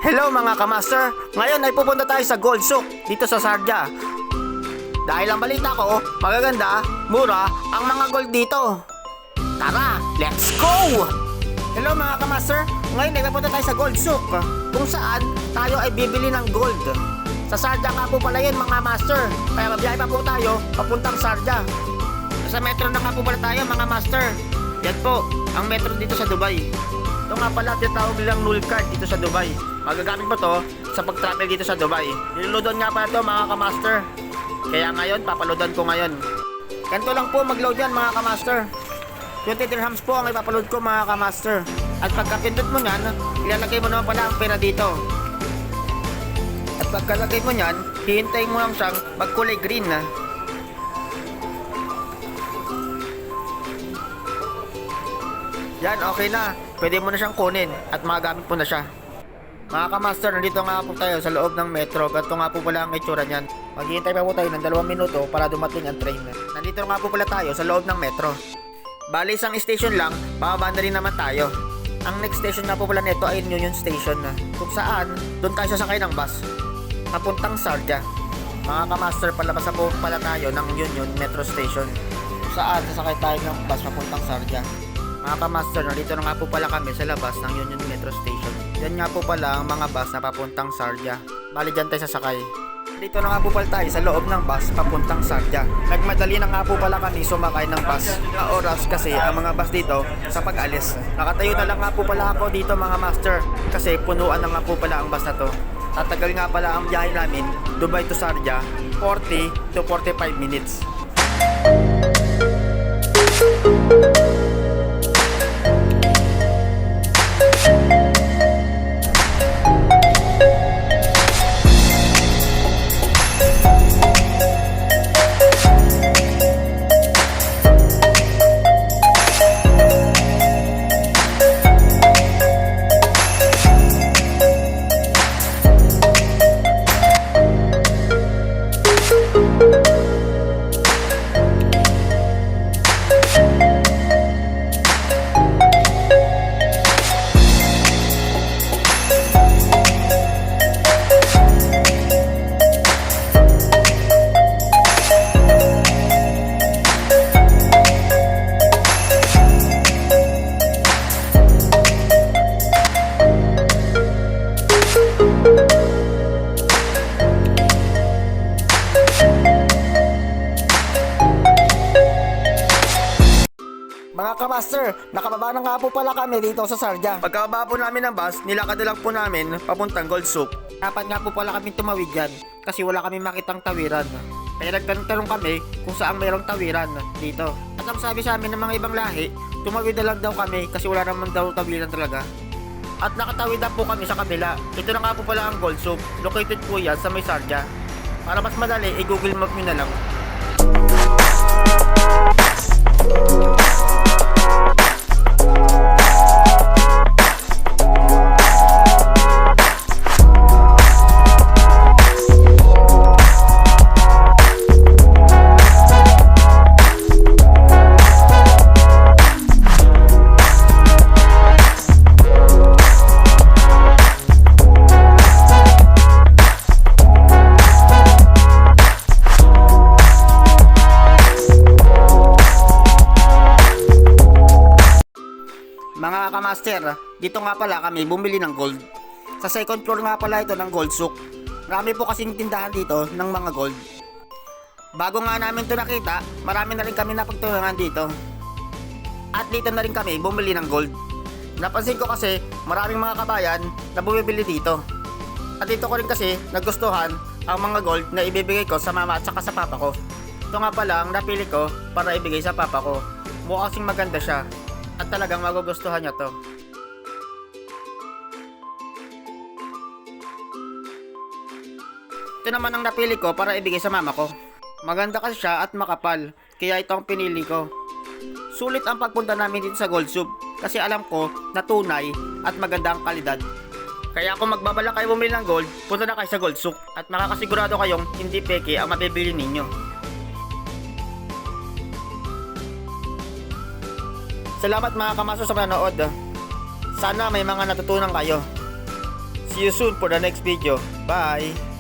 Hello mga kamaster, ngayon ay pupunta tayo sa Gold Souk dito sa Sharjah. Dahil ang balita ko, magaganda, mura ang mga gold dito. Tara, let's go! Hello mga kamaster, ngayon ay pupunta tayo sa Gold Souk kung saan tayo ay bibili ng gold. Sa Sharjah nga po pala yun mga master, kaya mabiyahe pa po tayo papuntang Sharjah. Sa metro na nga po pala tayo mga master. Yan po, ang metro dito sa Dubai. Ito nga pala, tinatawag nilang Nul Card dito sa Dubai. Magagamit mo to sa pag-travel dito sa Dubai. Niloloadan nga pala to mga kamaster. Kaya ngayon, papaloadan ko ngayon. Ganito lang po mag-load yan mga kamaster. 20 dirhams po ang ipapaload ko mga kamaster. At pagkapindot mo nyan, ilalagay mo naman pala ang pera dito. At pagkalagay mo nyan, hihintayin mo lang siyang magkulay green na. Yan, okay na. Pwede mo na siyang kunin at magagamit mo na siya. Mga kamaster, nandito nga po tayo sa loob ng metro. Ganito nga po pala ang itsura niyan. Maghihintay pa po tayo ng 2 minuto para dumating ang train. Nandito nga po pala tayo sa loob ng metro. Bali, isang station lang, bababa na rin naman tayo. Ang next station nga po pala nito ay Union Station. Kung saan, doon tayo sasakay ng bus papuntang Sharjah. Mga kamaster, palabas na po pala tayo ng Union Metro Station. Kung saan, sasakay tayo ng bus papuntang Sharjah. Mga kamaster, nandito na nga po pala kami sa labas ng Union Metro Station. Yan nga po pala ang mga bus na papuntang Sharjah. Bali, dyan tayo sasakay. Dito na nga po pala tayo sa loob ng bus papuntang Sharjah. Nagmadali na nga po pala kami sumakay ng bus. Na oras kasi ang mga bus dito sa pag-alis. Nakatayo na lang nga po pala ako dito mga master. Kasi punuan na nga po pala ang bus na to. Tatagal nga pala ang biyahe namin, Dubai to Sharjah, 40 to 45 minutes. Mga kamaster, nakababa na nga po pala kami dito sa Sharjah. Pagkababa po namin ng bus, nilakad na lang po namin papuntang Gold Souk. Dapat nga po pala kami tumawid dyan kasi wala kami makitang tawiran. Kaya nagtanong kami kung saan mayroong tawiran dito. At ang sabi sa amin ng mga ibang lahi, tumawid na lang daw kami kasi wala naman daw tawiran talaga. At nakatawid na po kami sa kabila. Ito na nga po pala ang Gold Souk. Located po yan sa may Sharjah. Para mas madali, i-google map nyo na lang. Mga kamaster, dito nga pala kami bumili ng gold. Sa second floor nga pala ito ng Gold Souk. Marami po kasing tindahan dito ng mga gold. Bago nga namin ito nakita, marami na rin kami napagtulungan dito. At dito na rin kami bumili ng gold. Napansin ko kasi maraming mga kabayan na bumibili dito. At dito ko rin kasi nagustuhan ang mga gold na ibibigay ko sa mama at saka sa papa ko. Ito nga pala ang napili ko para ibigay sa papa ko. Mukha kasing maganda siya. At talagang magugustuhan niya to. Ito naman ang napili ko para ibigay sa mama ko. Maganda kasi siya at makapal, kaya ito ang pinili ko. Sulit ang pagpunta namin dito sa Gold Souk kasi alam ko na tunay at maganda ang kalidad. Kaya kung magbabala kayo bumili ng gold, punta na kayo sa Gold Souk at makakasigurado kayong hindi peke ang mabibili ninyo. Salamat mga kamaso sa panonood. Sana may mga natutunan kayo. See you soon for the next video. Bye!